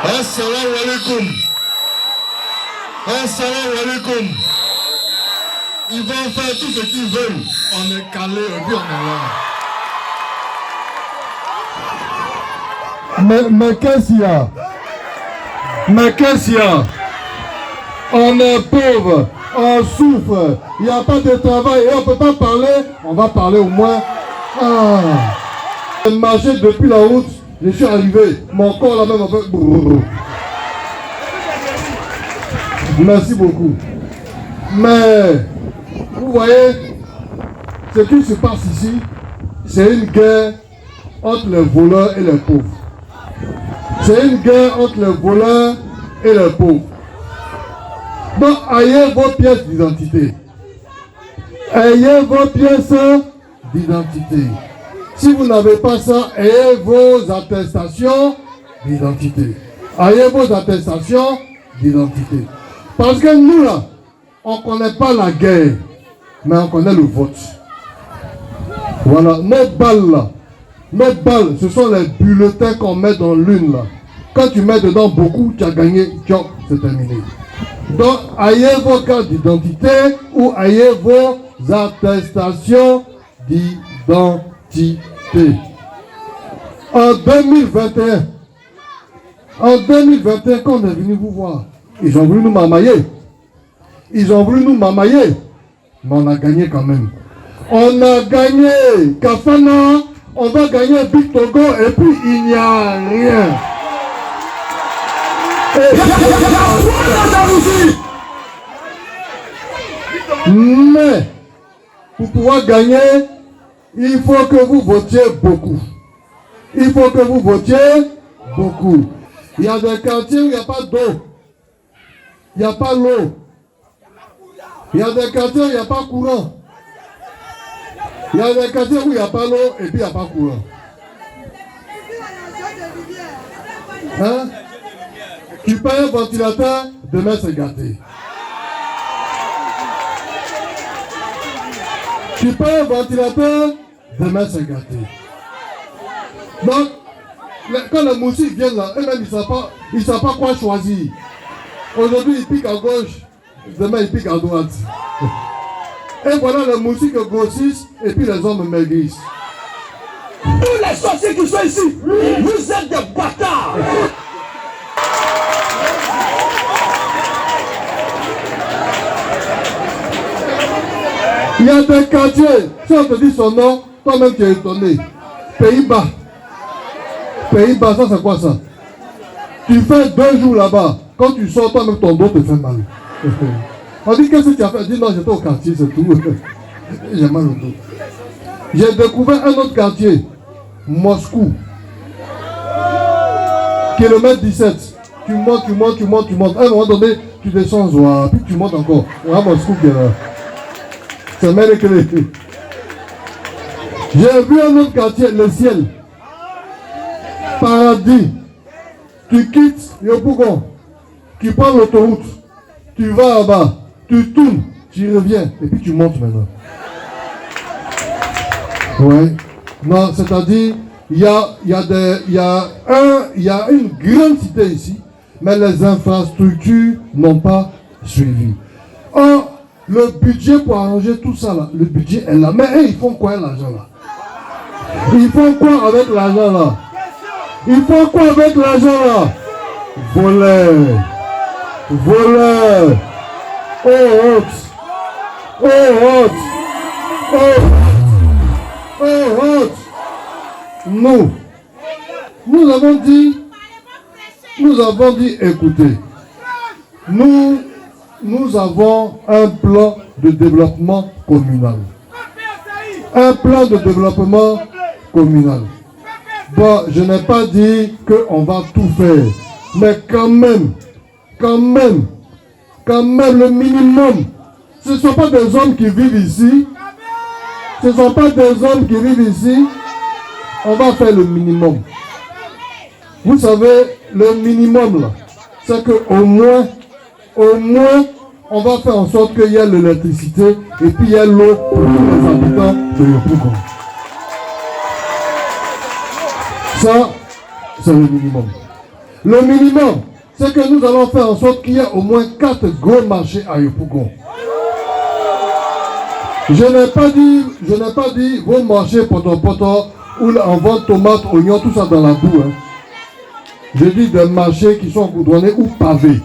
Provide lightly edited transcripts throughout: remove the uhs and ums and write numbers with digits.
Assalamu alaikum. Assalamu alaikum. Ils vont faire tout ce qu'ils veulent. On est calé, et puis on est là. Mais qu'est-ce qu'il y a? Mais qu'est-ce qu'il y a? On est pauvre, on souffre, il n'y a pas de travail et on ne peut pas parler. On va parler au moins. J'ai marché depuis la route, je suis arrivé. Mon corps là même a fait. Merci beaucoup. Mais, vous voyez, ce qui se passe ici, c'est une guerre entre les voleurs et les pauvres. C'est une guerre entre les voleurs et les pauvres. Donc, ayez vos pièces d'identité. Ayez vos pièces d'identité. Si vous n'avez pas ça, ayez vos attestations d'identité. Ayez vos attestations d'identité. Parce que nous, là, on ne connaît pas la guerre, mais on connaît le vote. Voilà, nos balles, ce sont les bulletins qu'on met dans l'une, là. Quand tu mets dedans beaucoup, tu as gagné, c'est terminé. Donc, ayez vos cartes d'identité ou ayez vos attestations d'identité. En 2021, quand on est venu vous voir, ils ont voulu nous mamailler. Mais on a gagné quand même. On a gagné Kafana, on va gagner Big Togo et puis il n'y a rien. Mais pour pouvoir gagner, il faut que vous votiez beaucoup. Il y a des quartiers où il n'y a pas d'eau. Il n'y a pas l'eau. Il y a des quartiers où il n'y a pas courant. Il y a des quartiers où il n'y a pas l'eau et puis il n'y a pas courant. Hein? Tu payes un ventilateur, demain c'est gâté. Tu payes un ventilateur, demain c'est gâté. Donc, quand les moustiques viennent là, eux-mêmes ils ne savent pas quoi choisir. Aujourd'hui ils piquent à gauche, demain ils piquent à droite. Et voilà les moustiques grossissent et puis les hommes maigrissent. Tous les sorciers qui sont ici, vous êtes des bâtards. Il y a des quartiers, si on te dit son nom, toi-même tu es étonné. Pays-Bas, ça c'est quoi ça? Tu fais 2 jours là-bas, quand tu sors, toi-même ton dos te fait mal. On dit qu'est-ce que tu as fait? Je dis non, j'étais au quartier, c'est tout. J'ai mal au dos. J'ai découvert un autre quartier, Moscou. Kilomètre 17. Tu montes. À un moment donné, tu descends, puis tu montes encore. On a Moscou qui est là. C'est même que j'ai vu un autre quartier, le ciel. Paradis. Tu quittes Yopougon. Tu prends l'autoroute. Tu vas là-bas. Tu tournes. Tu reviens. Et puis tu montes maintenant. Ouais. Non, c'est-à-dire, il y a une grande cité ici, mais les infrastructures n'ont pas suivi. Or, le budget pour arranger tout ça là, le budget est là. Mais ils font quoi l'argent là? Ils font quoi avec l'argent là? Voleurs. Oh, nous avons dit, écoutez, nous avons un plan de développement communal. Bon, je n'ai pas dit qu'on va tout faire, mais quand même, le minimum. Ce ne sont pas des hommes qui vivent ici. On va faire le minimum. Vous savez, le minimum là, c'est qu'au moins, on va faire en sorte qu'il y ait l'électricité et puis il y a l'eau pour tous les habitants de Yopougon. Ça, c'est le minimum. Le minimum, c'est que nous allons faire en sorte qu'il y ait au moins 4 gros marchés à Yopougon. Je n'ai pas dit vos marchés poto où on vend tomates, oignons, tout ça dans la boue. Hein. Je dis des marchés qui sont goudronnés ou pavés.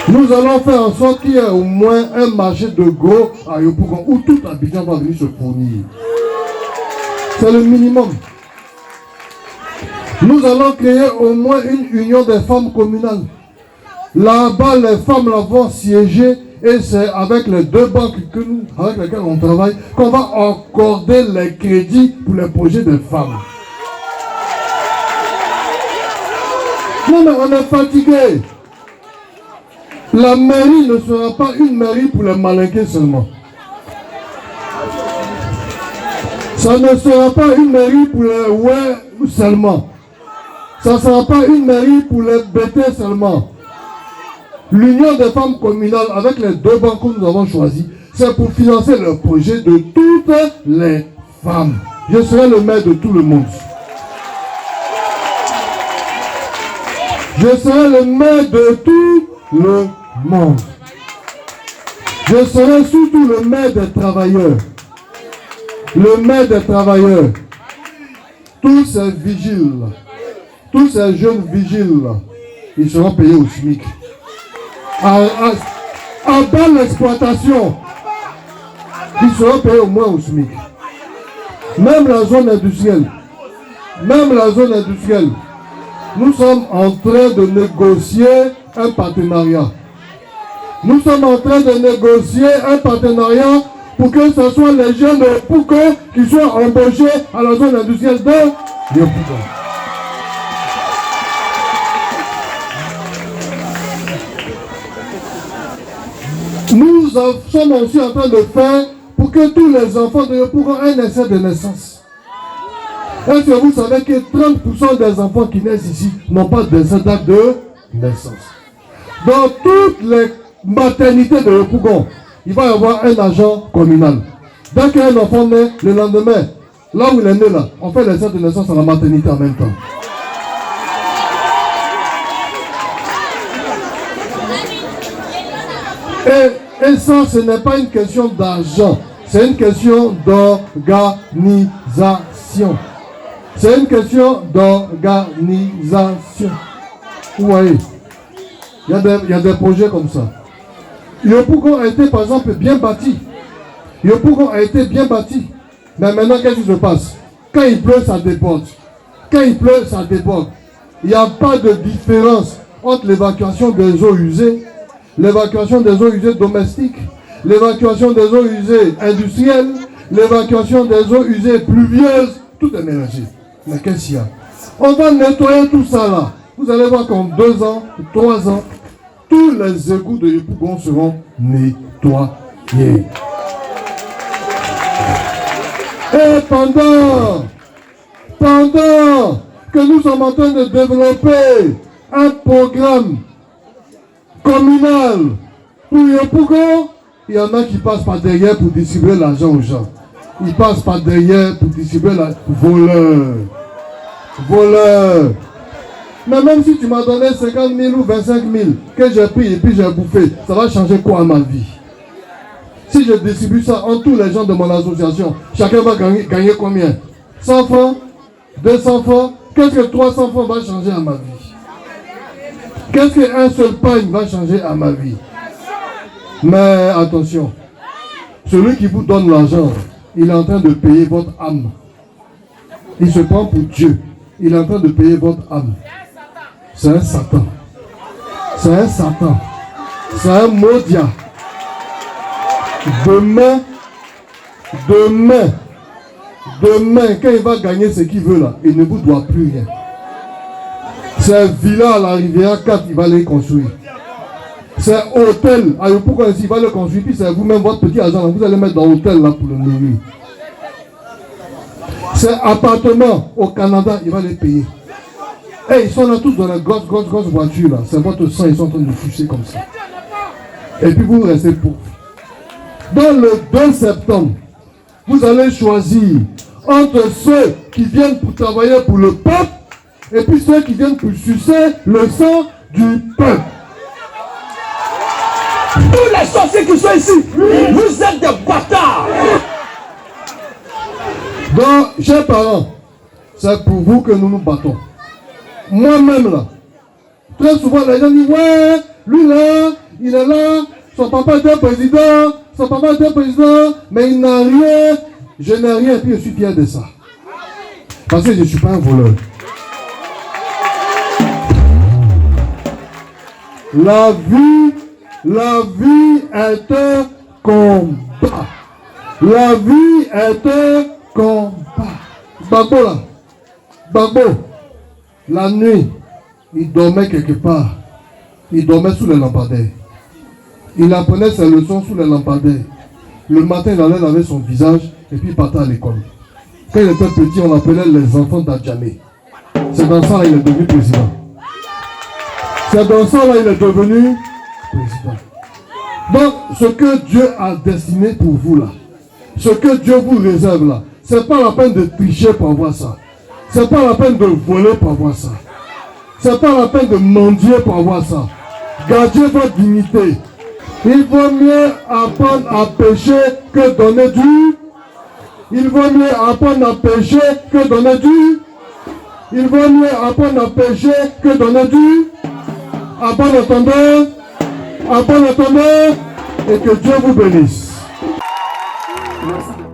Nous allons faire en sorte qu'il y ait au moins un marché de gros à Yopougon où tout Abidjan va venir se fournir. C'est le minimum. Nous allons créer au moins une union des femmes communales. Là-bas, les femmes là vont siéger et c'est avec les 2 banques avec lesquelles on travaille qu'on va accorder les crédits pour les projets des femmes. Non, mais on est fatigué. La mairie ne sera pas une mairie pour les malinqués seulement. Ça ne sera pas une mairie pour les ouais seulement. Ça ne sera pas une mairie pour les bêtés seulement. L'union des femmes communales avec les 2 banques que nous avons choisis, c'est pour financer le projet de toutes les femmes. Je serai le maire de tout le monde. Je serai le maire de tout le monde. Je serai surtout le maire des travailleurs. Le maire des travailleurs. Tous ces vigiles, tous ces jeunes vigiles, ils seront payés au SMIC. En bas l'exploitation, ils seront payés au moins au SMIC. Même la zone industrielle, nous sommes en train de négocier un partenariat. Nous sommes en train de négocier un partenariat pour que ce soit les jeunes de Yopougon qui soient embauchés à la zone industrielle de Yopougon. Nous sommes aussi en train de faire pour que tous les enfants de Yopougon aient un essai de naissance. Est-ce que vous savez que 30% des enfants qui naissent ici n'ont pas d'essai d'acte de naissance? Dans toutes les maternités de Yopougon, il va y avoir un agent communal. Dès qu'un enfant naît, le lendemain, là où il est né, là, on fait l'essai de naissance à la maternité en même temps. Et ça, ce n'est pas une question d'argent, c'est une question d'organisation. C'est une question d'organisation. Vous voyez, il y a des projets comme ça. Yopougon a été, par exemple, bien bâti. Yopougon a été bien bâti. Mais maintenant, qu'est-ce qui se passe? Quand il pleut, ça déborde. Quand il pleut, ça déborde. Il n'y a pas de différence entre l'évacuation des eaux usées, l'évacuation des eaux usées domestiques, l'évacuation des eaux usées industrielles, l'évacuation des eaux usées pluvieuses. Tout est mélangé. Mais qu'est-ce qu'il y a? On va nettoyer tout ça là. Vous allez voir qu'en 2 ans, 3 ans, tous les égouts de Yopougon seront nettoyés. Et pendant que nous sommes en train de développer un programme communal pour Yopougon, il y en a qui passent par derrière pour distribuer l'argent aux gens. Ils passent par derrière pour distribuer la... Voleur. Mais même si tu m'as donné 50 000 ou 25 000 que j'ai pris et puis j'ai bouffé, ça va changer quoi à ma vie? Si je distribue ça en tous les gens de mon association, chacun va gagner combien? 100 francs? 200 francs? Qu'est-ce que 300 francs va changer à ma vie? Qu'est-ce qu'un seul pain va changer à ma vie? Mais attention, celui qui vous donne l'argent, il est en train de payer votre âme. Il se prend pour Dieu. Il est en train de payer votre âme. C'est un Satan. C'est un Satan. C'est un maudit. Demain, quand il va gagner ce qu'il veut là, il ne vous doit plus rien. C'est villa à la rivière 4, il va les construire. C'est hôtel à Yopougon, il va le construire, puis c'est vous-même votre petit argent, vous allez mettre dans l'hôtel là pour le nourrir. C'est appartement au Canada, il va les payer. Et ils sont là tous dans la grosse voiture là. C'est votre sang, ils sont en train de pousser comme ça. Et puis vous restez pauvres. Dans le 2 septembre, vous allez choisir entre ceux qui viennent pour travailler pour le peuple et puis ceux qui viennent pour sucer le sang du peuple. Tous les sorciers qui sont ici, vous êtes des bâtards. Donc, chers parents, c'est pour vous que nous nous battons. Moi-même là, très souvent les gens disent, ouais, lui là, il est là, son papa était président, mais il n'a rien, je n'ai rien, et puis je suis fier de ça. Parce que je ne suis pas un voleur. La vie est un combat. La vie est un combat. Bagbo là, Bagbo, la nuit, il dormait quelque part. Il dormait sous les lampadaires. Il apprenait ses leçons sous les lampadaires. Le matin, il allait laver son visage et puis il partait à l'école. Quand il était petit, on l'appelait les enfants d'Adjamé. C'est dans ça là il est devenu président. C'est dans ça là il est devenu président. Donc, ce que Dieu a destiné pour vous là, ce que Dieu vous réserve là, c'est pas la peine de tricher pour avoir ça. C'est pas la peine de voler pour avoir ça. C'est pas la peine de mendier pour avoir ça. Gardez votre dignité. Il vaut mieux apprendre à pécher que donner du. Il vaut mieux apprendre à pécher que donner du. Il vaut mieux apprendre à pécher que donner du. À bon entendeur, et que Dieu vous bénisse. Merci.